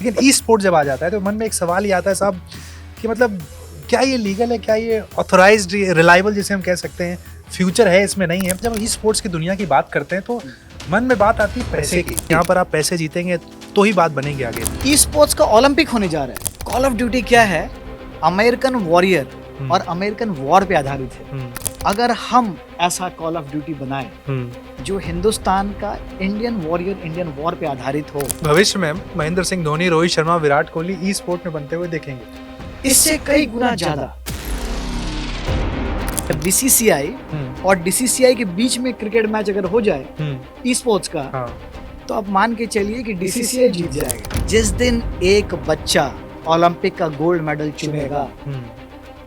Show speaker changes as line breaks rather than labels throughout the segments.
लेकिन ई स्पोर्ट जब आ जाता है तो मन में एक सवाल ही आता है साहब कि मतलब क्या ये लीगल है, क्या ये ऑथोराइज्ड, रिलायबल जिसे हम कह सकते हैं, फ्यूचर है इसमें, नहीं है। जब ई स्पोर्ट्स की दुनिया की बात करते हैं तो मन में बात आती है पैसे की। यहाँ पर आप पैसे जीतेंगे तो ही बात बनेगी आगे।
ई स्पोर्ट्स का ओलंपिक होने जा रहा है। कॉल ऑफ ड्यूटी क्या है? अमेरिकन वॉरियर और अमेरिकन वॉर पे आधारित है। अगर हम ऐसा कॉल ऑफ ड्यूटी बनाए जो हिंदुस्तान का इंडियन वॉरियर, इंडियन वॉर पे आधारित हो,
भविष्य में महेंद्र सिंह धोनी, रोहित शर्मा, विराट कोहली ई स्पोर्ट में बनते हुए देखेंगे।
इससे कई गुना ज्यादा बीसीसीआई और डीसीसीआई के बीच में क्रिकेट मैच अगर हो जाए ई स्पोर्ट्स का, तो आप मान के चलिए कि डीसीसीआई जीत जाएगा। जिस दिन एक बच्चा ओलंपिक का गोल्ड मेडल चुनेगा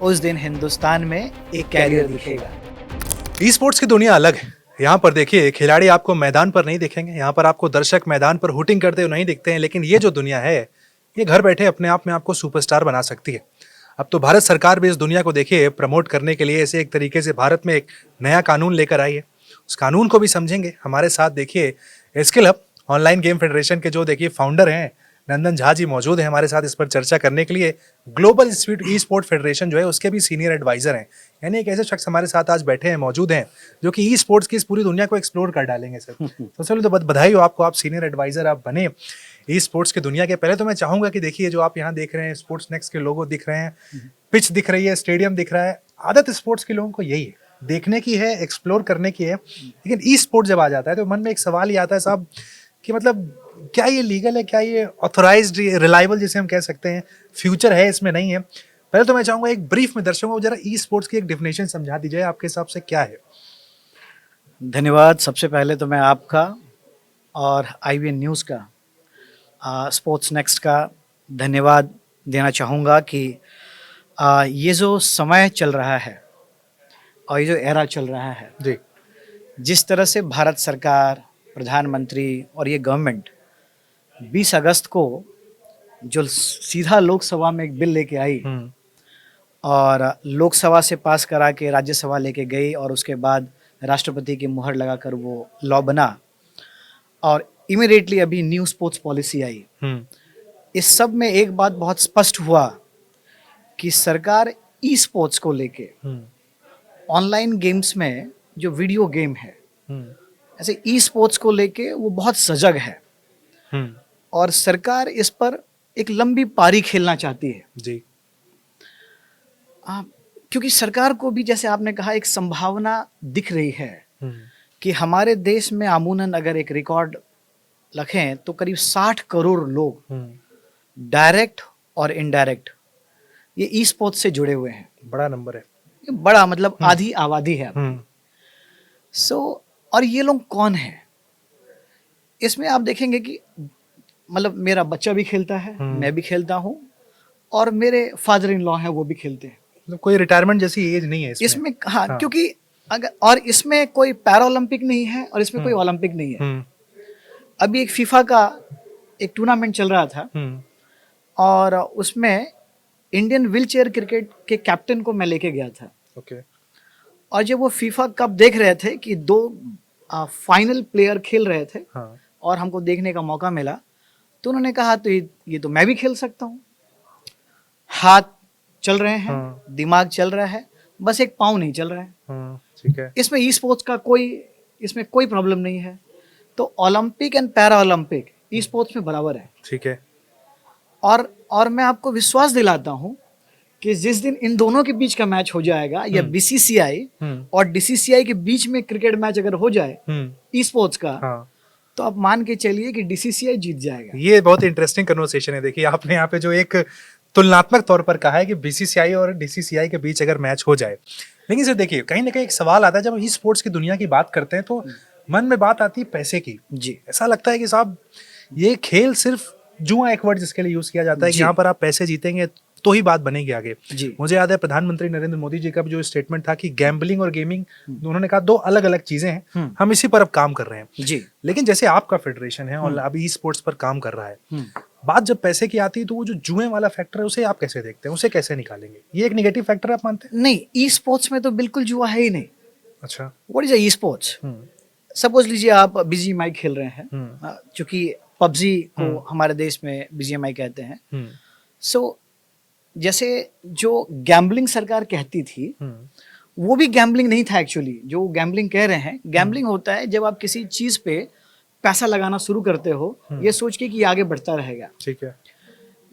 उस दिन हिंदुस्तान में एक कैरियर दिखेगा।
ई स्पोर्ट्स की दुनिया अलग है। यहाँ पर देखिए, खिलाड़ी आपको मैदान पर नहीं दिखेंगे, यहाँ पर आपको दर्शक मैदान पर हुटिंग करते हुए नहीं दिखते हैं, लेकिन ये जो दुनिया है ये घर बैठे अपने आप में आपको सुपरस्टार बना सकती है। अब तो भारत सरकार भी इस दुनिया को देखिए प्रमोट करने के लिए ऐसे एक तरीके से भारत में एक नया कानून लेकर आई है। उस कानून को भी समझेंगे। हमारे साथ देखिए skill hub online game federation के जो देखिए फाउंडर हैं नंदन झा जी मौजूद हैं हमारे साथ इस पर चर्चा करने के लिए। ग्लोबल ई स्पोर्ट फेडरेशन जो है उसके भी सीनियर एडवाइजर हैं, यानी एक ऐसे शख्स हमारे साथ आज बैठे हैं, मौजूद हैं, जो कि ई स्पोर्ट्स की इस पूरी दुनिया को एक्सप्लोर कर डालेंगे सर। तो चलो, तो बधाई हो आपको, आप सीनियर एडवाइजर आप बने ई स्पोर्ट्स की दुनिया के। पहले तो मैं चाहूंगा कि देखिए जो आप यहाँ देख रहे हैं, स्पोर्ट्स नेक्स्ट के लोगो दिख रहे हैं, पिच दिख रही है, स्टेडियम दिख रहा है। आदत स्पोर्ट्स के लोगों को यही है, देखने की है, एक्सप्लोर करने की है। लेकिन ई स्पोर्ट जब आ जाता है तो मन में एक सवाल ही आता है साहब कि मतलब क्या ये लीगल है, क्या ये ऑथोराइज्ड, रिलायबल जिसे हम कह सकते हैं, फ्यूचर है इसमें, नहीं है। पहले तो मैं चाहूंगा एक ब्रीफ में दर्शकों को जरा ई स्पोर्ट्स की एक डेफिनेशन समझा दीजिए, आपके हिसाब से क्या है।
धन्यवाद। सबसे पहले तो मैं आपका और IBN न्यूज़ का, स्पोर्ट्स नेक्स्ट का धन्यवाद देना चाहूँगा कि ये जो समय चल रहा है और ये जो एरा चल रहा है
जी,
जिस तरह से भारत सरकार, प्रधानमंत्री और ये गवर्नमेंट 20 अगस्त को जो सीधा लोकसभा में एक बिल लेके आई और लोकसभा से पास करा के राज्यसभा लेके गई और उसके बाद राष्ट्रपति की मुहर लगाकर वो लॉ बना और इमीडिएटली अभी न्यू स्पोर्ट्स पॉलिसी आई। इस सब में एक बात बहुत स्पष्ट हुआ कि सरकार ई स्पोर्ट्स को लेके ऑनलाइन गेम्स में जो वीडियो गेम है ऐसे ई स्पोर्ट्स को लेके वो बहुत सजग है और सरकार इस पर एक लंबी पारी खेलना चाहती है
जी।
क्योंकि सरकार को भी, जैसे आपने कहा, एक संभावना दिख रही है कि हमारे देश में अमूमन अगर एक रिकॉर्ड रखें तो करीब 60 करोड़ लोग डायरेक्ट और इनडायरेक्ट ये ई स्पोर्ट्स से जुड़े हुए हैं।
बड़ा नंबर है,
बड़ा मतलब आधी आबादी है। और ये लोग कौन है? इसमें आप देखेंगे कि मतलब मेरा बच्चा भी खेलता है, मैं भी खेलता हूँ और मेरे फादर इन लॉ हैं, वो भी खेलते हैं।
मतलब कोई रिटायरमेंट जैसी एज नहीं है इसमें।
हाँ, क्योंकि अगर और इसमें कोई पैरा ओलंपिक नहीं है और इसमें कोई ओलंपिक नहीं है। अभी एक फीफा का एक टूर्नामेंट चल रहा था और उसमें इंडियन व्हील चेयर क्रिकेट के कैप्टन को मैं लेके गया था।
ओके। और
जब वो फीफा कप देख रहे थे कि 2 फाइनल प्लेयर खेल रहे थे और हमको देखने का मौका मिला, तो उन्होंने कहा तो ये तो मैं भी खेल सकता हूँ। हाथ चल रहे हैं, दिमाग चल रहा है, बस एक पाँव नहीं चल रहा है।
ठीक है।
इसमें ई स्पोर्ट्स का इसमें कोई प्रॉब्लम नहीं है। तो Olympic and para Olympic e sports में बराबर है।
ठीक है।
और मैं आपको विश्वास दिलाता हूँ कि जिस दिन इन दोनों के बीच का मैच हो जाएगा या बीसीसीआई और डीसीसीआई के बीच में क्रिकेट मैच अगर हो जाए ई स्पोर्ट्स का, तो आप मान के चलिए कि डीसीसीआई जीत जाएगा।
ये बहुत इंटरेस्टिंग कन्वर्सेशन है। देखिए आपने यहाँ पे जो एक तुलनात्मक तौर पर कहा है कि बीसीसीआई और डीसीसीआई के बीच अगर मैच हो जाए, लेकिन सर देखिए कहीं ना कहीं एक सवाल आता है जब ई स्पोर्ट्स की दुनिया की बात करते हैं तो मन में बात आती है पैसे की।
जी।
ऐसा लगता है कि साहब ये खेल सिर्फ जुआ, एक वर्ड जिसके लिए यूज किया जाता है कि यहाँ पर आप पैसे जीतेंगे तो ही बात बनेगी आगे। मुझे याद है प्रधानमंत्री नरेंद्र मोदी जी का भी जो स्टेटमेंट था कि गैम्बलिंग और गेमिंग, उन्होंने कहा 2 अलग अलग चीजें हैं, हम इसी पर अब काम कर रहे हैं।
जी।
लेकिन जैसे आपका फेडरेशन है और अभी ई स्पोर्ट्स पर काम कर रहा है, बात जब पैसे की आती है तो वो जो जुए वाला फैक्टर है उसे आप कैसे देखते हैं, उसे कैसे निकालेंगे? ये एक नेगेटिव फैक्टर आप मानते हैं?
नहीं, ई स्पोर्ट्स में तो बिल्कुल जुआ है ही नहीं।
अच्छा।
What is e sports? Suppose लीजिए आप BGMI खेल रहे हैं, क्योंकि पबजी को हमारे देश में बीजीएमआई कहते हैं। सो जैसे जो गैम्बलिंग सरकार कहती थी वो भी गैम्बलिंग नहीं था एक्चुअली। जो गैम्बलिंग कह रहे हैं, गैम्बलिंग होता है जब आप किसी चीज पे पैसा लगाना शुरू करते हो ये सोच के कि आगे बढ़ता रहेगा।
ठीक है।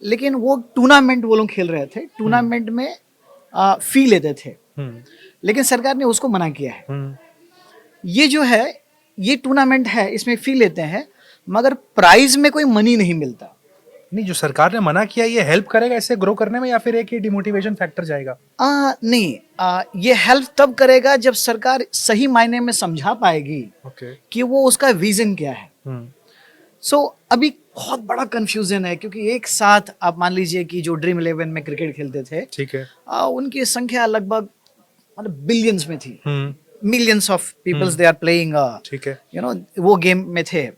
लेकिन वो टूर्नामेंट वो लोग खेल रहे थे, टूर्नामेंट में फी लेते थे, लेकिन सरकार ने उसको मना किया है। ये जो है ये टूर्नामेंट है, इसमें फी लेते हैं मगर प्राइज में कोई मनी नहीं मिलता।
नहीं, जो सरकार ने मना किया ये हेल्प करेगा इससे ग्रो करने में, या फिर एक ही डिमोटिवेशन फैक्टर जाएगा?
नहीं, ये हेल्प तब करेगा जब सरकार सही मायने में समझा पाएगी कि वो उसका विजन क्या है। सो अभी बहुत बड़ा कंफ्यूजन है क्योंकि एक साथ आप मान लीजिए कि जो ड्रीम 11 में क्रिकेट खेलते थे,
ठीक है,
उनकी संख्या लगभग मतलब बिलियंस में थी, millions of peoples they are playing,
ठीक है,
यू नो वो गेम में थे।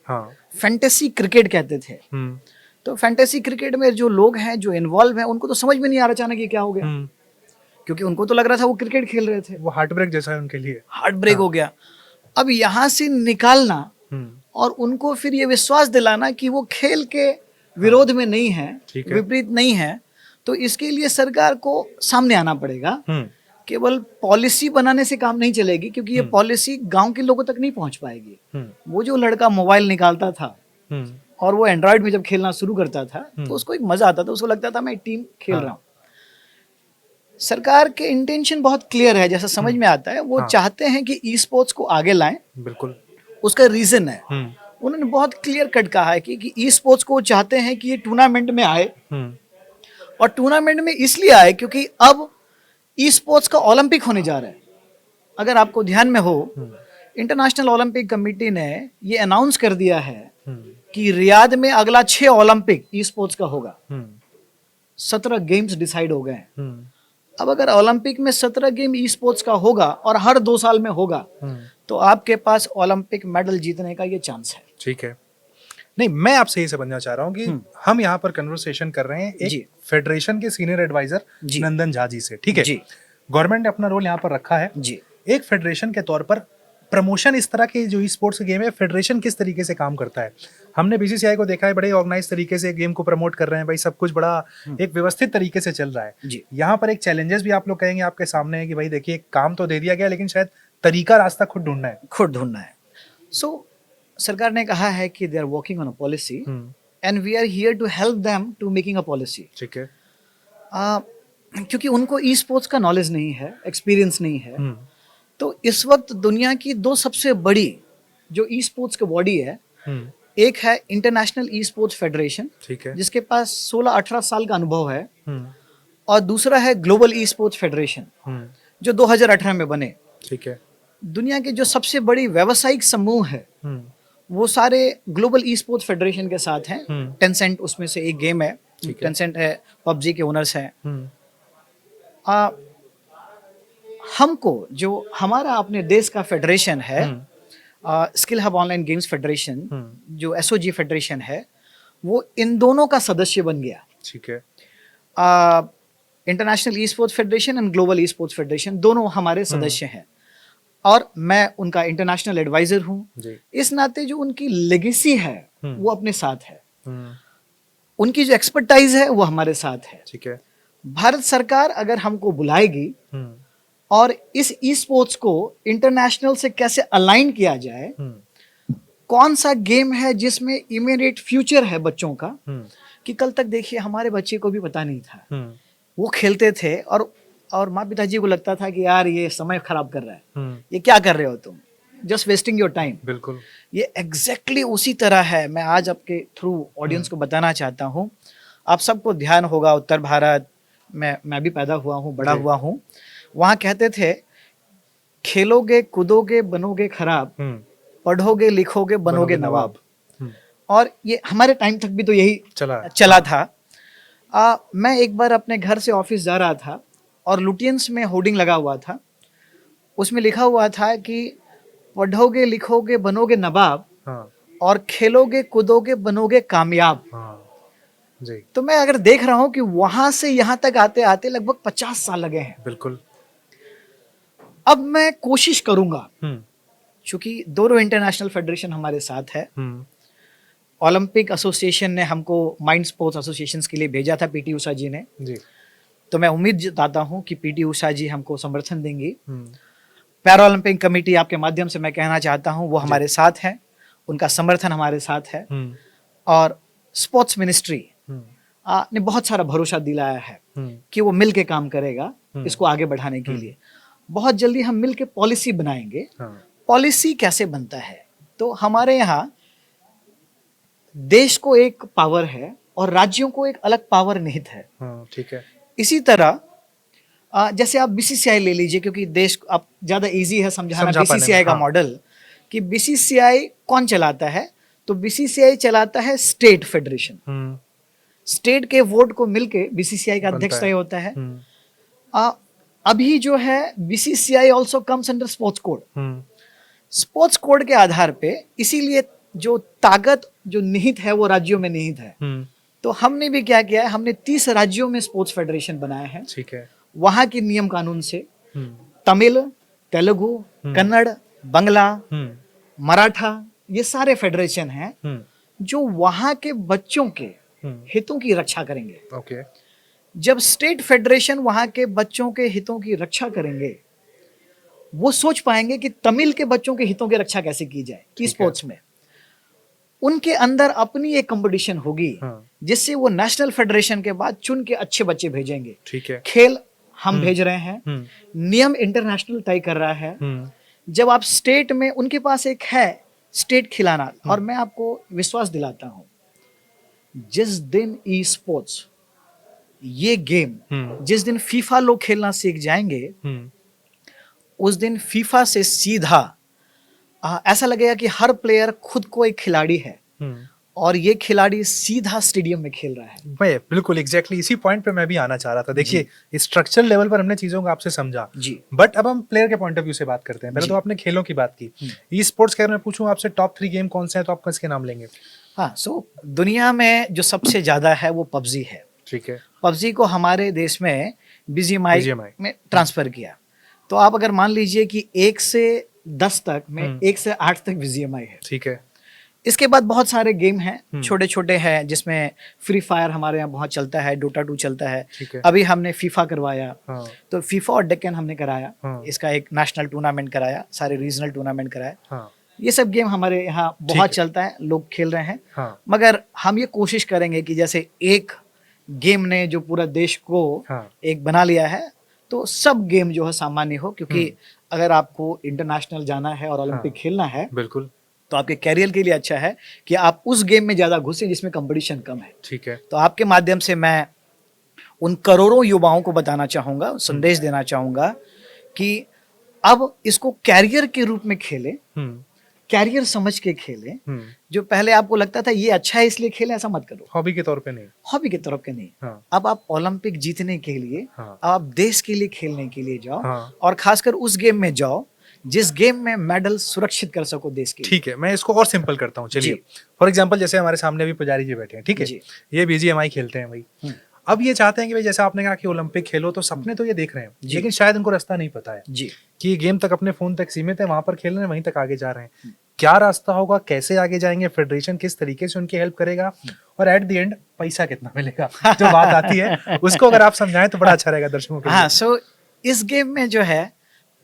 फैंटेसी क्रिकेट कहते थे। तो फैंटेसी क्रिकेट में जो लोग हैं जो इन्वॉल्व हैं उनको तो समझ में नहीं आ रहा अचानक ये क्या हो गया, क्योंकि उनको तो लग रहा था वो क्रिकेट खेल रहे थे।
वो हार्ट ब्रेक जैसा है उनके लिए,
हार्ट ब्रेक हो गया। अब यहाँ से निकालना और उनको फिर ये विश्वास दिलाना कि वो खेल के विरोध में नहीं है, विपरीत नहीं है, तो इसके लिए सरकार को सामने आना पड़ेगा। केवल पॉलिसी बनाने से काम नहीं चलेगी क्योंकि ये पॉलिसी गांव के लोगों तक नहीं पहुंच पाएगी। वो जो लड़का मोबाइल निकालता था और वो एंड्रॉइड में जब खेलना शुरू करता था तो उसको एक मजा आता था, उसको लगता था मैं टीम खेल रहा हूँ। सरकार के इंटेंशन बहुत क्लियर है, जैसा समझ में आता है। वो चाहते हैं कि ई स्पोर्ट्स को आगे लाएं।
बिल्कुल,
उसका रीजन है, उन्होंने बहुत क्लियर कट कहा है कि ई स्पोर्ट्स को चाहते हैं कि ये टूर्नामेंट में आए, और टूर्नामेंट में इसलिए आए क्योंकि अब ई स्पोर्ट्स का ओलंपिक होने जा रहा है। अगर आपको ध्यान में हो, इंटरनेशनल ओलंपिक कमेटी ने ये अनाउंस कर दिया है कि रियाद में अगला 6 ओलंपिक ई स्पोर्ट्स का होगा। 17 गेम्स डिसाइड हो गए हैं। अब अगर ओलंपिक में 17 गेम ई स्पोर्ट्स का होगा और हर 2 साल में होगा तो आपके पास ओलंपिक मेडल जीतने का ये चांस है।
ठीक है। नहीं, मैं आपसे ये समझना चाह रहा हूँ कि हम यहाँ पर कन्वर्सेशन कर रहे हैं एक फेडरेशन के सीनियर एडवाइजर नंदन झा जी से, ठीक है जी। गवर्नमेंट ने अपना रोल यहाँ पर रखा है जी। एक फेडरेशन के तौर पर प्रमोशन इस तरह के जो ई स्पोर्ट्स गेम है, फेडरेशन किस तरीके से काम करता है? हमने बीसीसीआई को देखा है, बड़े ऑर्गेनाइज तरीके से गेम को प्रमोट कर रहे हैं भाई, सब कुछ बड़ा एक व्यवस्थित तरीके से चल रहा है। यहाँ पर एक चैलेंजेस भी आप लोग कहेंगे आपके सामने है कि भाई देखिए काम तो दे दिया गया लेकिन शायद तरीका रास्ता खुद ढूंढना है।
सो सरकार ने कहा है कि they are working on a policy and we are here to help them to making a policy.
ठीक है।
क्योंकि उनको ई स्पोर्ट्स का नॉलेज नहीं है, एक्सपीरियंस नहीं है। तो इस वक्त दुनिया की 2 सबसे बड़ी जो ई स्पोर्ट्स की बॉडी है, एक है इंटरनेशनल ई स्पोर्ट्स फेडरेशन, ठीक है, जिसके पास 16-18 साल का अनुभव है, और दूसरा है ग्लोबल ई स्पोर्ट्स फेडरेशन जो 2018 में बने। ठीक है। दुनिया के जो सबसे बड़ी व्यावसायिक समूह है वो सारे ग्लोबल ई स्पोर्ट्स फेडरेशन के साथ हैं। टेंसेंट उसमें से एक गेम है, टेंसेंट है, पबजी के ओनर्स हैं। हमको जो हमारा अपने देश का फेडरेशन है, skill hub online games federation, जो एसओजी फेडरेशन है, वो इन दोनों का सदस्य बन गया। ठीक है। International e sports federation and global e sports federation दोनों हमारे सदस्य हैं और मैं उनका इंटरनेशनल एडवाइजर हूँ। इस नाते जो उनकी लेगेसी है वो अपने साथ है, उनकी जो एक्सपर्टाइज है वो हमारे साथ है। ठीक है। भारत सरकार अगर हमको बुलाएगी और इस ई स्पोर्ट्स को इंटरनेशनल से कैसे अलाइन किया जाए, कौन सा गेम है जिसमें इमीडिएट फ्यूचर है बच्चों का, कि कल तक देखिए हमारे बच्चे को भी पता नहीं था, वो खेलते थे और माँ पिताजी को लगता था कि यार ये समय खराब कर रहा है, ये क्या कर रहे हो तुम, जस्ट वेस्टिंग योर टाइम। बिल्कुल, ये एग्जैक्टली उसी तरह है। मैं आज आपके थ्रू ऑडियंस को बताना चाहता हूँ, आप सबको ध्यान होगा उत्तर भारत में मैं भी पैदा हुआ हूँ, बड़ा हुआ हूँ, वहाँ कहते थे खेलोगे कूदोगे बनोगे खराब, पढ़ोगे लिखोगे बनोगे नवाब। और ये हमारे टाइम तक भी तो यही चला था। मैं एक बार अपने घर से ऑफिस जा रहा था और लुटियंस में होर्डिंग लगा हुआ था, उसमें लिखा हुआ था कि पढ़ोगे लिखोगे बनोगे नवाब, और खेलोगे कूदोगे बनोगे कामयाब। जी। तो मैं अगर देख रहा हूं कि वहां से यहां तक आते आते लगभग 50 साल लगे हैं। बिल्कुल। अब मैं कोशिश करूंगा, क्योंकि दोनों इंटरनेशनल फेडरेशन हमारे साथ है ओलंपिक एसोसिएशन ने हमको माइंड स्पोर्ट्स एसोसिएशन के लिए भेजा था, पीटी उषा जी ने।
जी।
तो मैं उम्मीद जताता हूँ कि पीटी उषा जी हमको समर्थन देंगी।
हम्म,
पैरा ओलंपिक कमेटी, आपके माध्यम से मैं कहना चाहता हूँ, वो हमारे साथ है, उनका समर्थन हमारे साथ है।
हम्म,
और स्पोर्ट्स मिनिस्ट्री
हम्म,
ने बहुत सारा भरोसा दिलाया है कि वो मिल के काम करेगा इसको आगे बढ़ाने के लिए। बहुत जल्दी हम मिल के पॉलिसी बनाएंगे।
हाँ,
पॉलिसी कैसे बनता है, तो हमारे यहाँ देश को एक पावर है और राज्यों को एक अलग पावर निहित है।
हाँ, ठीक है।
इसी तरह जैसे आप बीसीसीआई ले लीजिए, क्योंकि देश आप ज्यादा इजी है समझाना
समझा पाने में,
बीसीसीआई का
हाँ।
मॉडल, कि बीसीसीआई कौन चलाता है। तो बीसीसीआई चलाता है स्टेट फेडरेशन।
हम्म,
स्टेट के वोट को मिलके बीसीसीआई का
बनता
अध्यक्ष
है।
तय होता है।
हम्म,
अभी जो है BCCI also comes under sports code.
Hmm,
sports code के आधार पे, इसीलिए जो ताकत जो निहित है वो राज्यों में निहित है।
हम्म,
तो हमने भी क्या किया है, हमने 30 राज्यों में स्पोर्ट्स फेडरेशन बनाए हैं।
ठीक है।
वहां के नियम कानून से
हम्म,
तमिल, तेलुगु, कन्नड़, बांग्ला,
हम्म,
मराठा, ये सारे फेडरेशन हैं
हम्म,
जो वहां के बच्चों के
हम्म,
हितों की रक्षा करेंगे।
ओके।
जब स्टेट फेडरेशन वहां के बच्चों के हितों की रक्षा करेंगे, वो सोच पाएंगे कि तमिल के बच्चों के हितों की रक्षा कैसे की जाए ई स्पोर्ट्स में। उनके अंदर अपनी एक कंपटीशन होगी,
हाँ,
जिससे वो नेशनल फेडरेशन के बाद चुन के अच्छे बच्चे भेजेंगे।
ठीक है।
खेल हम भेज रहे हैं,
हम्म,
नियम इंटरनेशनल तय कर रहा है।
हम्म,
जब आप स्टेट में, उनके पास एक है स्टेट खिलाना, और मैं आपको विश्वास दिलाता हूं, जिस दिन ई स्पोर्ट्स ये गेम जिस दिन फीफा लोग खेलना सीख जाएंगे,
हम्म,
उस दिन फीफा से सीधा ऐसा लगेगा कि हर प्लेयर खुद को एक खिलाड़ी है
हम्म।
और ये खिलाड़ी सीधा स्टेडियम में खेल रहा है।
मैं बिल्कुल एग्जैक्टली इसी पॉइंट पे मैं भी आना चाह रहा था। देखिए, स्ट्रक्चर लेवल पर हमने चीजों को आपसे समझा,
जी
बट अब हम प्लेयर के पॉइंट ऑफ व्यू से बात करते हैं। पहले
जी।
तो आपने खेलों की बात की, ई स्पोर्ट्स के अगर मैं पूछूं आपसे टॉप 3 गेम कौन से हैं, तो आप किसके नाम लेंगे?
हाँ, सो दुनिया में जो सबसे ज्यादा है वो पबजी है।
ठीक है।
पबजी को हमारे देश में बीजीएमआई
BGMI
में ट्रांसफर किया। तो आप अगर मान लीजिए कि 1 से 10 तक में 1 से 8 तक बीजीएमआई है।
ठीक है।
इसके बाद बहुत सारे गेम हैं, छोटे छोटे हैं, जिसमें फ्री फायर हमारे यहाँ बहुत चलता है, डोटा 2 चलता है।
ठीक है।
अभी हमने फीफा करवाया,
हाँ,
तो फीफा और डेक्कन हमने कराया।
हाँ।
इसका एक नेशनल टूर्नामेंट कराया, सारे रीजनल टूर्नामेंट कराया।
हाँ,
ये सब गेम हमारे यहाँ बहुत
है।
चलता है, लोग खेल रहे हैं।
हाँ,
मगर हम ये कोशिश करेंगे कि जैसे एक गेम ने जो पूरा देश को
हाँ,
एक बना लिया है, तो सब गेम जो है सामान्य हो। क्योंकि अगर आपको इंटरनेशनल जाना है और ओलंपिक खेलना है,
बिल्कुल।
तो आपके कैरियर के लिए अच्छा है कि आप उस गेम में ज्यादा घुसे जिसमें कंपटीशन कम है।
ठीक है।
तो आपके माध्यम से मैं उन करोड़ों युवाओं को बताना चाहूंगा, संदेश देना चाहूंगा कि अब इसको कैरियर के रूप में खेलें,
हम्म,
कैरियर समझ के खेलें।
हम्म,
जो पहले आपको लगता था ये अच्छा है इसलिए खेलें, ऐसा मत करो।
हॉबी के तौर पे नहीं।
हॉबी की तरफ के नहीं।
हाँ,
अब आप ओलंपिक जीतने के लिए,
हाँ,
आप देश के लिए खेलने के लिए जाओ।
हाँ।
और खासकर उस गेम में जाओ जिस गेम में मेडल सुरक्षित कर सको देश के लिए।
ठीक है। मैं इसको और सिंपल करता हूँ। चलिए,
जी।
फॉर एग्जांपल जैसे हमारे सामने अभी पुजारी जी बैठे हैं, ठीक है,
जी।
ये बीजीएमआई खेलते हैं भाई। अब ये चाहते हैं कि भाई जैसे आपने कहा कि ओलंपिक खेलो, तो सपने तो ये देख रहे हैं,
जी।
लेकिन शायद उनको रास्ता नहीं पता है
जी
कि ये गेम तक अपने फोन तक सीमित है, वहां पर खेल रहे हैं, वहीं तक आगे जा रहे हैं। क्या रास्ता होगा, कैसे आगे जाएंगे, फेडरेशन किस तरीके से उनकी हेल्प करेगा, और एट द एंड पैसा कितना मिलेगा, जो बात आती है उसको अगर आप समझाएं तो बड़ा अच्छा रहेगा दर्शकों के लिए।
हाँ, सो इस गेम में जो है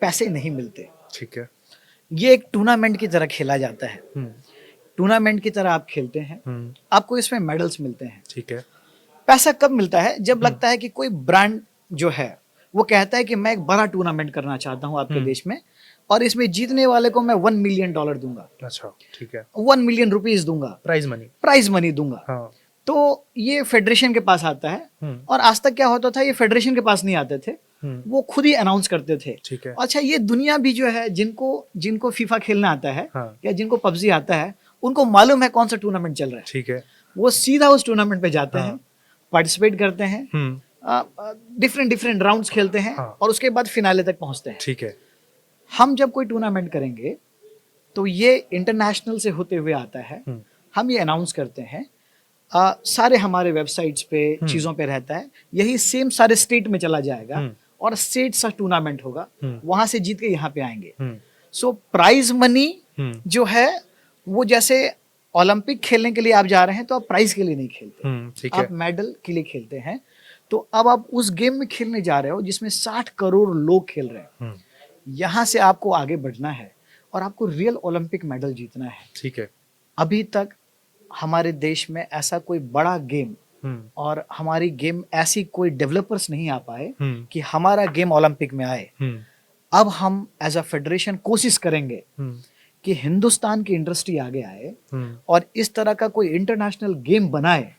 पैसे नहीं मिलते।
ठीक है।
ये एक टूर्नामेंट की तरह खेला जाता है।
हम्म,
टूर्नामेंट की तरह आप खेलते हैं, आपको इसमें मेडल्स मिलते हैं।
ठीक है।
पैसा कब मिलता है? जब लगता है कि कोई ब्रांड जो है वो कहता है कि मैं एक बड़ा टूर्नामेंट करना चाहता हूं आपके देश में, और इसमें जीतने वाले को मैं $1 मिलियन दूंगा,
अच्छा, ठीक है।
1 मिलियन रुपीज दूंगा, प्राइज मनी दूंगा।
हाँ।
तो ये फेडरेशन के पास आता है। और आज तक क्या होता था, ये फेडरेशन के पास नहीं आते थे, वो खुद ही अनाउंस करते थे।
ठीक है।
अच्छा, ये दुनिया भी जो है, जिनको फीफा खेलना आता है,
हाँ।
या जिनको पबजी आता है, उनको मालूम है कौन सा टूर्नामेंट चल रहा है।
ठीक है।
वो सीधा उस टूर्नामेंट पे जाते हैं, पार्टिसिपेट करते हैं, डिफरेंट राउंड्स खेलते हैं,
हाँ।
और उसके बाद फिनाले तक पहुंचते हैं।
ठीक है।
हम जब कोई टूर्नामेंट करेंगे तो ये इंटरनेशनल से होते हुए आता है। हम ये अनाउंस करते हैं, सारे हमारे वेबसाइट्स पे चीजों पे रहता है। यही सेम सारे स्टेट में चला जाएगा, और स्टेट सा टूर्नामेंट होगा, वहां से जीत के यहाँ पे आएंगे। सो प्राइज मनी जो है वो जैसे ओलंपिक खेलने के लिए आप जा रहे हैं तो आप प्राइज के लिए नहीं खेलते,
ठीक है।
आप मेडल के लिए खेलते हैं। तो अब आप उस गेम में खेलने जा रहे हो जिसमें 60 करोड़ लोग खेल रहे हैं। यहाँ से आपको आगे बढ़ना है और आपको रियल ओलंपिक मेडल जीतना है।
ठीक है।
अभी तक हमारे देश में ऐसा कोई बड़ा गेम और हमारी गेम ऐसी कोई डेवलपर्स नहीं आ पाए कि हमारा गेम ओलंपिक में आए। अब हम एज अ फेडरेशन कोशिश करेंगे कि हिंदुस्तान की इंडस्ट्री आगे आए और इस तरह का कोई इंटरनेशनल गेम बनाए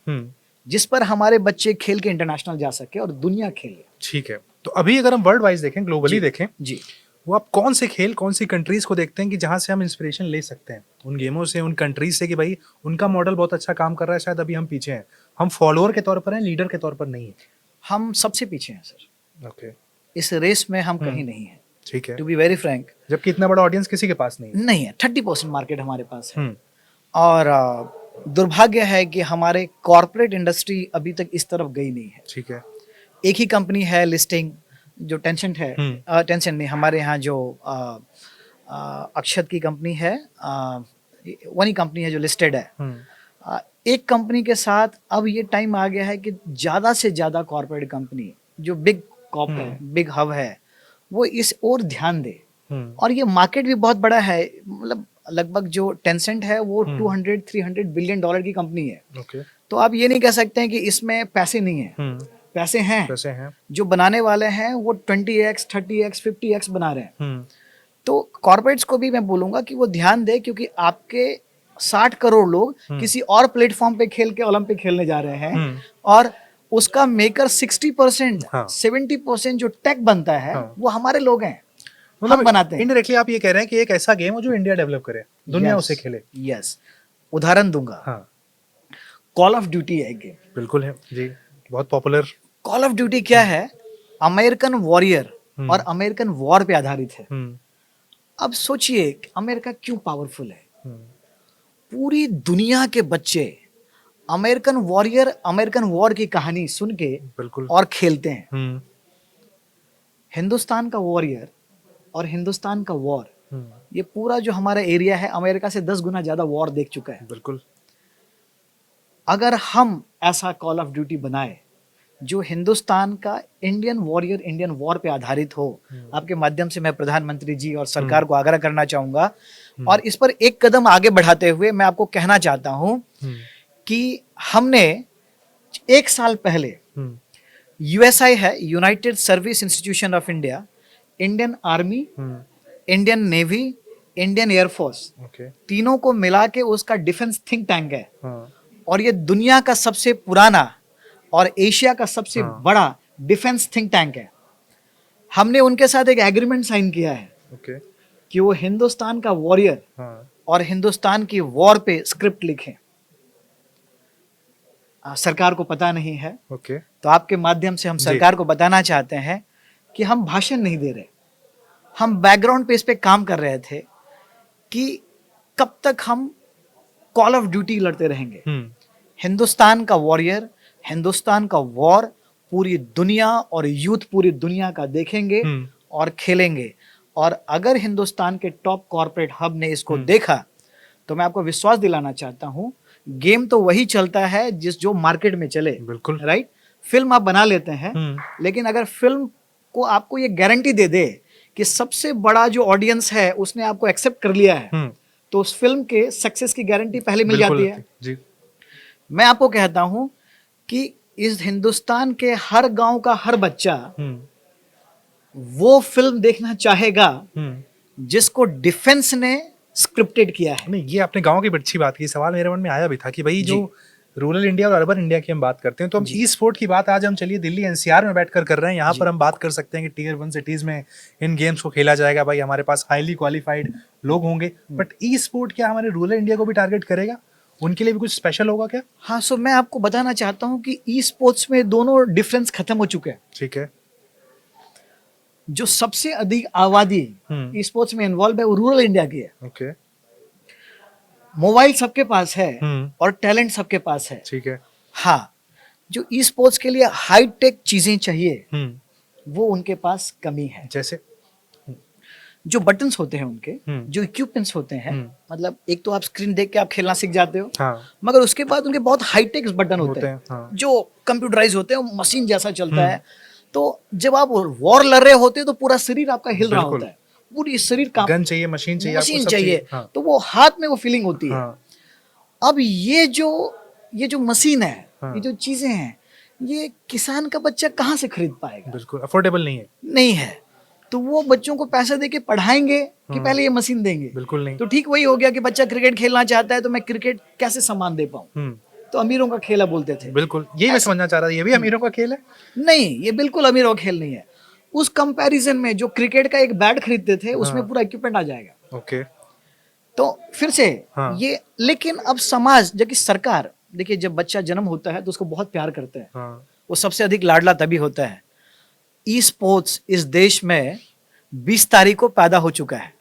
जिस पर हमारे बच्चे खेल के इंटरनेशनल जा सके और दुनिया खेले।
ठीक है। तो अभी अगर हम वर्ल्ड वाइज देखें, ग्लोबली देखें
जी,
वो आप कौन से खेल, कौन सी कंट्रीज को देखते हैं कि जहां से हम इंस्पिरेशन ले सकते हैं उन गेमों से, उन कंट्रीज से, कि भाई उनका मॉडल बहुत अच्छा काम कर रहा है, शायद अभी हम पीछे हैं, हम फॉलोअर के तौर पर हैं, लीडर के तौर पर नहीं है।
हम सबसे पीछे हैं सर।
ओके।
इस रेस में हम कहीं नहीं है,
ठीक है।
To be very frank.
जबकि इतना बड़ा ऑडियंस किसी के पास नहीं
है। 30% मार्केट हमारे पास है। और दुर्भाग्य है कि हमारे कॉर्पोरेट इंडस्ट्री अभी तक इस तरफ गई नहीं है।
ठीक है।
एक ही कंपनी है लिस्टिंग जो टेंसेंट है, टेंसेंट नहीं, हमारे यहाँ जो अक्षत की कंपनी है, वही कंपनी है जो लिस्टेड है। एक कंपनी के साथ अब ये टाइम आ गया है कि ज़्यादा से ज़्यादा कॉर्पोरेट कंपनी जो बिग कॉर्पोरेट बिग हब है वो इस ओर ध्यान दे। और ये मार्केट भी बहुत बड़ा है, मतलब लगभग जो टेंसेंट है वो 200-300 बिलियन डॉलर की कंपनी है।
okay.
तो आप ये नहीं कह सकते हैं कि इसमें पैसे नहीं है, पैसे हैं। जो बनाने वाले हैं वो 20x 30x 50x बना रहे हैं। तो कॉर्पोरेट्स को भी मैं बोलूंगा कि वो ध्यान दे, क्योंकि आपके 60 करोड़ लोग किसी और प्लेटफॉर्म पे खेल के ओलंपिक खेलने जा रहे हैं और उसका मेकर 60% 70% जो टेक बनता है वो हमारे लोग हैं,
मतलब
हम बनाते हैं।
इनडायरेक्टली आप ये कह रहे हैं कि एक ऐसा गेम हो जो इंडिया डेवलप करे, दुनिया उसे खेले।
यस, उदाहरण दूंगा, कॉल ऑफ ड्यूटी है एक गेम।
बिल्कुल है जी, बहुत पॉपुलर।
कॉल ऑफ ड्यूटी क्या है? अमेरिकन वॉरियर और अमेरिकन वॉर पे आधारित है। अब सोचिए अमेरिका क्यों पावरफुल है। पूरी दुनिया के बच्चे अमेरिकन वॉरियर, अमेरिकन वॉर की कहानी सुन के और खेलते हैं। हिंदुस्तान का वॉरियर और हिंदुस्तान का वॉर, ये पूरा जो हमारा एरिया है अमेरिका से 10 गुना ज्यादा वॉर देख चुका है।
बिल्कुल।
अगर हम ऐसा कॉल ऑफ ड्यूटी बनाए जो हिंदुस्तान का इंडियन वॉरियर, इंडियन वॉर पे आधारित हो, आपके माध्यम से मैं प्रधानमंत्री जी और सरकार को आग्रह करना चाहूंगा और इस पर एक कदम आगे बढ़ाते हुए मैं आपको कहना चाहता हूं कि हमने 1 साल पहले यूएसआई है, United service institution of India, Indian army, Indian navy, Indian air force, तीनों को मिला के उसका डिफेंस थिंक टैंक है। और ये दुनिया का सबसे पुराना और एशिया का सबसे बड़ा डिफेंस थिंक टैंक है। हमने उनके साथ एक एग्रीमेंट साइन किया है कि वो हिंदुस्तान का वॉरियर और हिंदुस्तान की वॉर पे स्क्रिप्ट लिखें। सरकार को पता नहीं है, तो आपके माध्यम से हम सरकार को बताना चाहते हैं कि हम भाषण नहीं दे रहे, हम बैकग्राउंड पे इस पे काम कर रहे थे कि कब तक हम कॉल ऑफ ड्यूटी लड़ते रहेंगे। हिंदुस्तान का वॉरियर, हिंदुस्तान का वॉर पूरी दुनिया और यूथ पूरी दुनिया का देखेंगे और खेलेंगे। और अगर हिंदुस्तान के टॉप कॉर्पोरेट हब ने इसको देखा तो मैं आपको विश्वास दिलाना चाहता हूं, गेम तो वही चलता है जो मार्केट में चले। बिल्कुल राइट। फिल्म आप बना लेते हैं, लेकिन अगर फिल्म को आपको ये गारंटी दे दे कि सबसे बड़ा जो ऑडियंस है उसने आपको एक्सेप्ट कर लिया है, तो उस फिल्म के सक्सेस की गारंटी पहले मिल जाती है जी। मैं आपको कहता हूं कि इस हिंदुस्तान के हर गांव का हर बच्चा वो फिल्म देखना चाहेगा जिसको डिफेंस ने स्क्रिप्टेड किया है।
नहीं, ये आपने गांव की अच्छी बात की। सवाल मेरे मन में आया भी था कि भाई जो रूरल इंडिया और अर्बन इंडिया की हम बात करते हैं, तो हम ई स्पोर्ट की बात आज हम चलिए दिल्ली एनसीआर में बैठकर कर रहे हैं। यहाँ पर हम बात कर सकते हैं कि Tier 1 सिटीज में इन गेम्स को खेला जाएगा, भाई हमारे पास हाईली क्वालिफाइड लोग होंगे। बट ई स्पोर्ट क्या हमारे रूरल इंडिया को भी टारगेट करेगा? उनके लिए भी कुछ स्पेशल होगा क्या?
हाँ, सो मैं आपको बताना चाहता हूँ कि ई स्पोर्ट्स में दोनों डिफरेंस खत्म हो चुके हैं।
ठीक है।
जो सबसे अधिक आबादी ई स्पोर्ट्स में इन्वॉल्व है वो रूरल इंडिया की है।
ओके।
मोबाइल सबके पास है और टैलेंट सबके पास है।
ठीक है।
हाँ, जो ई स्पोर्ट्स के लिए हाई टेक चीजें चाहिए वो उनके पास कमी है। जो बटन्स होते हैं उनके, जो इक्विपमेंट्स होते हैं, मतलब एक तो आप स्क्रीन देख के आप खेलना सीख जाते हो,
हाँ,
मगर उसके बाद उनके बहुत हाईटेक बटन होते हैं,
हाँ।
जो कंप्यूटराइज होते हैं, मशीन जैसा चलता है। तो जब आप वॉर लड़ रहे होते हो तो पूरा शरीर आपका हिल रहा
बिल्कुल।
होता है, पूरी शरीर का
गन चाहिए, मशीन चाहिए, आपको
मशीन
सब
चाहिए,
हाँ,
तो वो हाथ में वो फीलिंग होती है।
हाँ,
अब ये जो मशीन है,
हाँ।
ये जो चीजें हैं, ये किसान का बच्चा कहाँ से खरीद पाएगा?
बिल्कुल अफोर्डेबल नहीं है।
नहीं है। तो वो बच्चों को पैसा देके पढ़ाएंगे कि पहले ये मशीन देंगे?
बिल्कुल नहीं।
तो ठीक वही हो गया कि बच्चा क्रिकेट खेलना चाहता है, तो मैं क्रिकेट कैसे सामान दे पाऊं? तो अमीरों का खेला बोलते थे।
बिल्कुल, यही मैं समझना चाह रहा था, ये भी अमीरों का खेल है?
नहीं, ये बिल्कुल अमीरों का खेल नहीं है। उस कंपैरिजन में जो क्रिकेट का एक बैट खरीदते थे, उसमें पूरा इक्विपमेंट आ जाएगा।
ओके।
तो फिर से
हाँ।
ये, लेकिन अब समाज, जबकि सरकार, देखिए जब बच्चा जन्म होता है तो उसको बहुत प्यार करते हैं,
हाँ,
वो सबसे अधिक लाडला तभी होता है। ई स्पोर्ट्स इस देश में 20 तारीख को पैदा हो चुका है,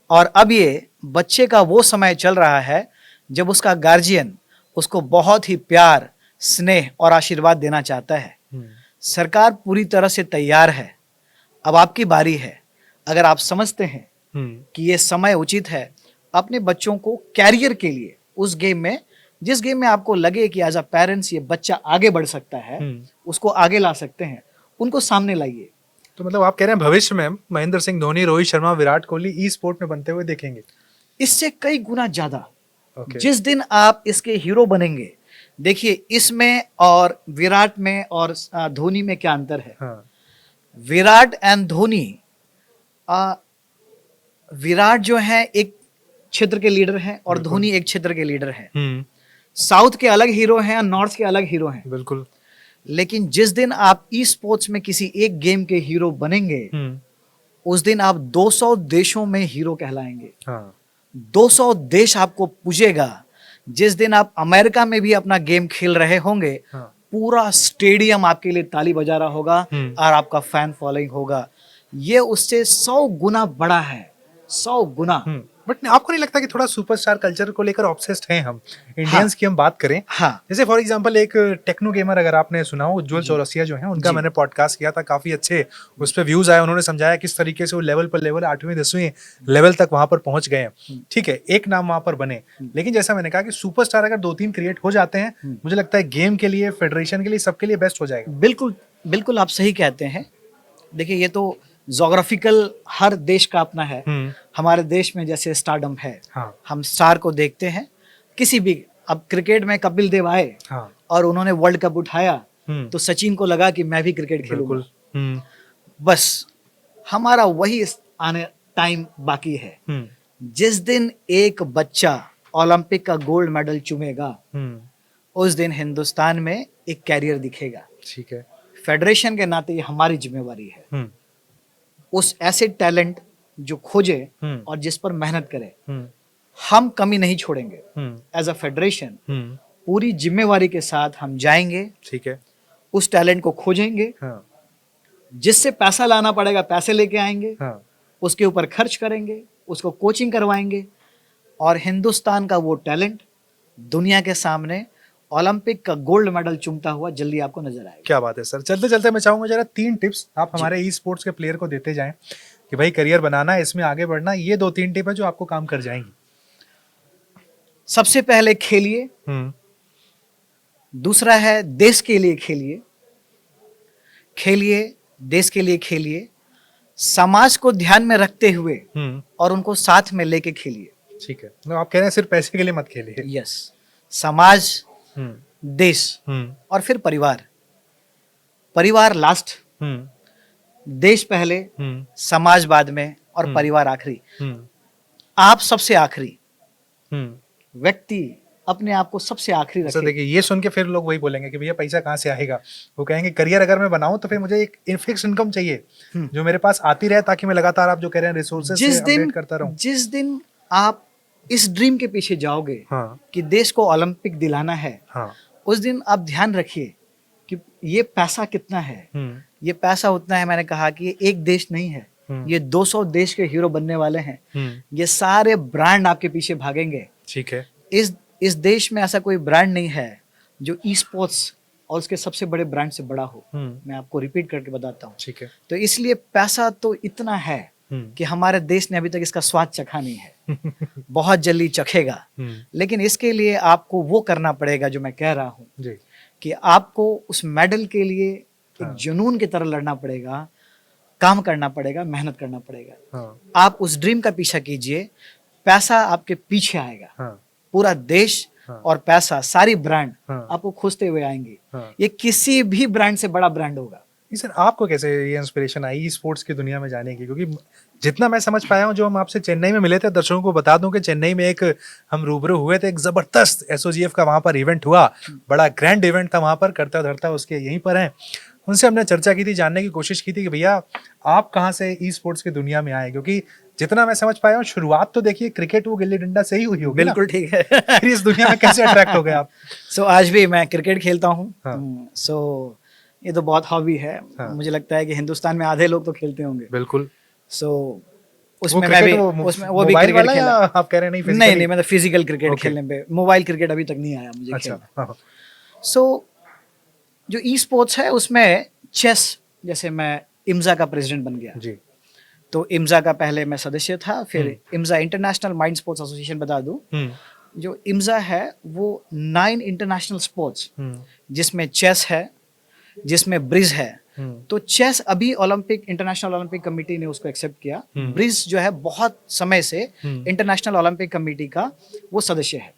और अब ये बच्चे का वो समय चल रहा है जब उसका गार्जियन उसको बहुत ही प्यार, स्नेह और आशीर्वाद देना चाहता है। सरकार पूरी तरह से तैयार है। अब आपकी बारी है। अगर आप समझते हैं कि ये समय उचित है, अपने बच्चों को कैरियर के लिए उस गेम में, जिस गेम में आपको लगे कि एज अ पेरेंट्स ये बच्चा आगे बढ़ सकता है, उसको आगे ला सकते हैं, उनको सामने लाइए।
तो मतलब आप कह रहे हैं भविष्य में हम महेंद्र सिंह धोनी, रोहित शर्मा, विराट कोहली ई स्पोर्ट में बनते हुए देखेंगे?
इससे कई गुना ज्यादा।
ओके।
जिस दिन आप इसके हीरो बनेंगे, देखिए इसमें और विराट में और धोनी में क्या अंतर है।
हाँ,
विराट एंड धोनी, विराट जो है एक क्षेत्र के लीडर हैं और धोनी एक क्षेत्र के लीडर हैं। साउथ के अलग हीरो हैं और नॉर्थ के अलग हीरो हैं।
बिल्कुल।
लेकिन जिस दिन आप ई स्पोर्ट्स में किसी एक गेम के हीरो बनेंगे, उस दिन आप 200 देशों में हीरो कहलाएंगे।
हाँ,
200 देश आपको पूजेगा। जिस दिन आप अमेरिका में भी अपना गेम खेल रहे होंगे,
हाँ।
पूरा स्टेडियम आपके लिए ताली बजा रहा होगा और आपका फैन फॉलोइंग होगा। ये उससे 100 गुना बड़ा है, 100 गुना।
बट आपको नहीं लगता कि थोड़ा सुपरस्टार कल्चर को लेकर ऑब्सेस्ड हैं हम इंडियंस की हम बात करें?
हाँ,
जैसे फॉर एग्जांपल एक टेक्नो गेमर अगर आपने सुना हो, उज्जवल चौरसिया जो है, उनका मैंने पॉडकास्ट किया था, काफी अच्छे उस पर व्यूज आए। उन्होंने समझाया किस तरीके से वो लेवल पर लेवल 8वीं 10वीं लेवल तक वहां पर पहुंच गए हैं। ठीक है, एक नाम वहां पर बने, लेकिन जैसा मैंने कहा कि सुपरस्टार अगर 2-3 क्रिएट हो जाते हैं, मुझे लगता है गेम के लिए, फेडरेशन के लिए, सबके लिए बेस्ट हो जाएगा।
बिल्कुल बिल्कुल आप सही कहते हैं। देखिए ये तो जोग्राफिकल हर देश का अपना है। हमारे देश में जैसे स्टारडम है,
हाँ,
हम स्टार को देखते हैं किसी भी। अब क्रिकेट में कपिल देव आए
हाँ,
और उन्होंने वर्ल्ड कप उठाया, तो सचिन को लगा कि मैं भी क्रिकेट खेलूंगा। बस हमारा वही आने टाइम बाकी है। जिस दिन एक बच्चा ओलंपिक का गोल्ड मेडल चूमेगा, उस दिन हिंदुस्तान में एक कैरियर दिखेगा।
ठीक है।
फेडरेशन के नाते ये हमारी जिम्मेवारी है, उस ऐसे टैलेंट जो खोजे और जिस पर मेहनत करे। हम कमी नहीं छोड़ेंगे। एज अ फेडरेशन पूरी जिम्मेवारी के साथ हम जाएंगे।
ठीक है।
उस टैलेंट को खोजेंगे।
हाँ,
जिससे पैसा लाना पड़ेगा पैसे लेके आएंगे।
हाँ,
उसके ऊपर खर्च करेंगे, उसको कोचिंग करवाएंगे, और हिंदुस्तान का वो टैलेंट दुनिया के सामने ओलंपिक का गोल्ड मेडल चूमता हुआ जल्दी आपको नजर आएगा।
क्या बात है सर। चलते चलते मैं चाहूंगा जरा 3 टिप्स आप हमारे ई स्पोर्ट्स के प्लेयर को देते जाएं कि भाई करियर बनाना है, इसमें आगे बढ़ना, ये 2-3 टिप है जो आपको काम कर जाएंगी।
सबसे पहले खेलिए। दूसरा है देश के लिए खेलिए। खेलिए, देश के लिए खेलिए, समाज को ध्यान में रखते हुए और उनको साथ में लेके खेलिए।
ठीक है, तो आप कह रहे हैं सिर्फ पैसे के लिए मत खेलिए।
यस, समाज, देश और फिर परिवार। परिवार लास्ट, देश पहले, समाज बाद में और परिवार आखिरी। आप सबसे आखिरी। व्यक्ति अपने आप को सबसे आखिरी रखे।
देखिए ये सुन के फिर लोग वही बोलेंगे कि भैया पैसा कहाँ से आएगा। वो कहेंगे करियर अगर मैं बनाऊं तो फिर मुझे एक फिक्स इनकम चाहिए जो मेरे पास आती रहे, ताकि मैं लगातार, आप जो कह रहे हैं, रिसोर्सेज से अपडेट करता रहूं।
जिस दिन आप इस ड्रीम के पीछे जाओगे,
हाँ,
कि देश को ओलंपिक दिलाना है,
हाँ,
उस दिन आप ध्यान रखिए कि ये पैसा कितना है। ये पैसा उतना है, मैंने कहा कि ये एक देश नहीं है, ये 200 देश के हीरो बनने वाले हैं। ये सारे ब्रांड आपके पीछे भागेंगे।
ठीक है।
इस देश में ऐसा कोई ब्रांड नहीं है जो ई स्पोर्ट्स और उसके सबसे बड़े ब्रांड से बड़ा हो। मैं आपको रिपीट करके बताता हूँ।
ठीक है।
तो इसलिए पैसा तो इतना है कि हमारे देश ने अभी तक इसका स्वाद चखा नहीं है, बहुत जल्दी चखेगा। लेकिन इसके लिए आपको वो करना पड़ेगा जो मैं कह रहा हूँ
जी।
कि आपको उस मेडल के लिए एक जुनून की तरह लड़ना पड़ेगा, काम करना पड़ेगा, मेहनत करना पड़ेगा। आप उस ड्रीम का पीछा कीजिए, पैसा आपके पीछे आएगा। पूरा देश और पैसा, सारी ब्रांड आपको खोजते हुए आएंगे। ये किसी भी ब्रांड से बड़ा ब्रांड होगा।
सर, आपको कैसे ये इंस्पिरेशन आई ई स्पोर्ट्स की दुनिया में जाने की? क्योंकि जितना मैं समझ पाया हूँ, जो हम आपसे चेन्नई में मिले थे, दर्शकों को बता दूं कि चेन्नई में एक हम रूबरू हुए थे, एक जबरदस्त एसओजीएफ का वहाँ पर इवेंट हुआ, बड़ा ग्रैंड इवेंट था वहाँ पर, करता धरता उसके यहीं पर हैं। उनसे हमने चर्चा की थी, जानने की कोशिश की थी कि भैया आप कहाँ से ई स्पोर्ट्स की दुनिया में आए, क्योंकि जितना मैं समझ पाया हूँ शुरुआत तो देखिए क्रिकेट वो गिल्ली डंडा से ही हुई होगी।
बिल्कुल ठीक है।
फिर इस दुनिया में कैसे अट्रैक्ट हो गए आप?
आज भी मैं क्रिकेट खेलता हूँ।
हाँ।
ये तो बहुत हॉबी है। मुझे लगता है कि हिंदुस्तान में आधे लोग तो खेलते होंगे।
बिल्कुल।
उसमें मैं भी वो भी क्रिकेट खेला।
आप कह रहे
नहीं, मतलब फिजिकल क्रिकेट खेलने पे, मोबाइल क्रिकेट अभी तक नहीं आया मुझे।
अच्छा।
जो ई स्पोर्ट्स है उसमें चेस, जैसे मैं इम्जा का प्रेसिडेंट बन गया
जी।
तो इम्जा का पहले मैं सदस्य था, फिर Imja international mind sports association, बता दूं जो इम्जा है वो 9 इंटरनेशनल स्पोर्ट्स, जिसमें चेस है, जिसमें ब्रिज है। तो चेस अभी इंटरनेशनल ओलंपिक कमेटी ने उसको एक्सेप्ट किया। ब्रिज जो है बहुत समय से इंटरनेशनल ओलंपिक कमेटी का वो सदस्य है,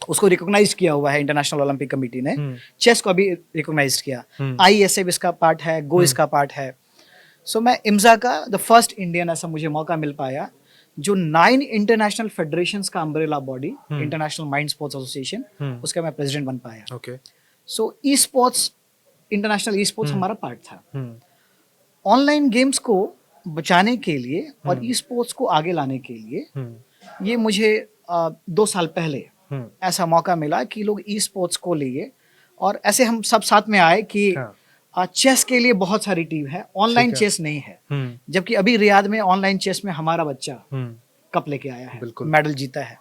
उसको रिकॉग्नाइज किया हुआ है इंटरनेशनल ओलंपिक कमेटी ने। चेस को अभी रिकॉग्नाइज किया, ISF इसका पार्ट है, गो इसका पार्ट है। मैं इम्जा का द फर्स्ट इंडियन, ऐसा मुझे मौका मिल पाया जो 9 इंटरनेशनल फेडरेशंस का umbrella body, international mind sports association, उसका मैं प्रेसिडेंट बन पाया।
Okay.
E sports, international e sports हमारा पार्ट था। ऑनलाइन गेम्स को बचाने के लिए और ई स्पोर्ट्स को आगे लाने के लिए ये मुझे 2 साल पहले ऐसा मौका मिला कि लोग ई स्पोर्ट्स को लिए, और ऐसे हम सब साथ में आए कि चेस के लिए बहुत सारी टीम है, ऑनलाइन चेस नहीं है। जबकि अभी रियाद में ऑनलाइन चेस में हमारा बच्चा कप लेके आया है, मेडल जीता है।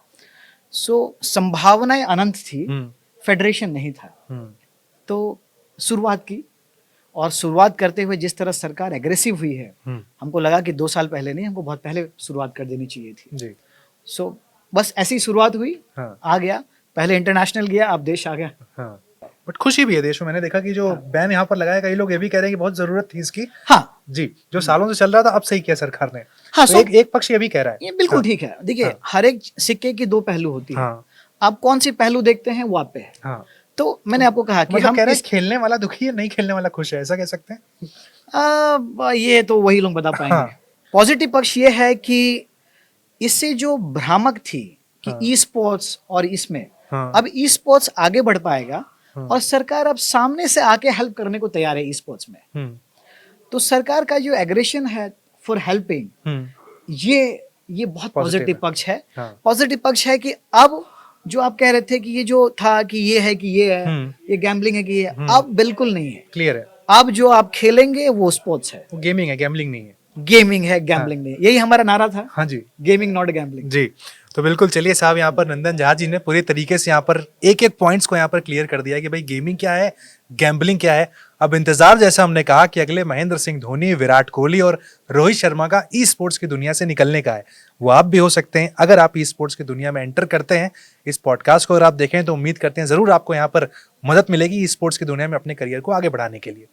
संभावनाएं अनंत थी, फेडरेशन नहीं था। तो शुरुआत की, और शुरुआत करते हुए जिस तरह सरकार एग्रेसिव हुई है, हमको लगा कि 2 साल पहले नहीं, हमको बहुत पहले शुरुआत कर देनी चाहिए थी जी। बस ऐसी शुरुआत हुई। आ गया, पहले इंटरनेशनल गया, अब देश आ गया।
बट खुशी भी है देश में। मैंने देखा कि जो बैन यहाँ पर लगाया, कई लोग ये भी कह रहे हैं कि बहुत जरूरत थी इसकी। जी, जो सालों से चल रहा था, अब सही किया सरकार ने। तो एक पक्ष ये भी कह रहा है।
ये बिल्कुल ठीक है। देखिए, हर एक सिक्के की 2 पहलू होती है। आप कौन सी पहलू देखते हैं वो आप पे है। तो मैंने आपको कहा कि हम
खेलने वाला दुखी है, नहीं खेलने वाला खुश है, ऐसा कह सकते हैं?
ये तो वही लोग बता पाएंगे। पॉजिटिव पक्ष ये है कि इससे जो भ्रामक थी कि ई स्पोर्ट्स और इसमें, अब ई स्पोर्ट्स आगे बढ़ पाएगा, और सरकार अब सामने से आके हेल्प करने को तैयार है ई स्पोर्ट्स में। तो सरकार का जो एग्रेशन है फॉर हेल्पिंग, ये बहुत पॉजिटिव पक्ष है। पॉजिटिव पक्ष है कि अब जो आप कह रहे थे कि ये जो था कि ये है कि ये है, ये गैम्बलिंग है कि ये, अब बिल्कुल नहीं है,
क्लियर है।
अब जो आप खेलेंगे वो स्पोर्ट्स है,
वो गेमिंग है, गैम्बलिंग नहीं है।
गेमिंग है, गैम्बलिंग नहीं। यही हमारा नारा था।
हाँ जी,
गेमिंग नॉट गैम्बलिंग
जी। तो बिल्कुल, चलिए साहब, यहाँ पर नंदन झा जी ने पूरे तरीके से यहाँ पर एक एक पॉइंट्स को यहाँ पर क्लियर कर दिया कि भाई गेमिंग क्या है, गैम्बलिंग क्या है। अब इंतजार, जैसा हमने कहा, कि अगले महेंद्र सिंह धोनी, विराट कोहली और रोहित शर्मा का ई स्पोर्ट्स की दुनिया से निकलने का है। वो आप भी हो सकते हैं अगर आप ई स्पोर्ट्स की दुनिया में एंटर करते हैं। इस पॉडकास्ट को अगर आप देखें तो उम्मीद करते हैं जरूर आपको यहाँ पर मदद मिलेगी ई स्पोर्ट्स की दुनिया में अपने करियर को आगे बढ़ाने के लिए।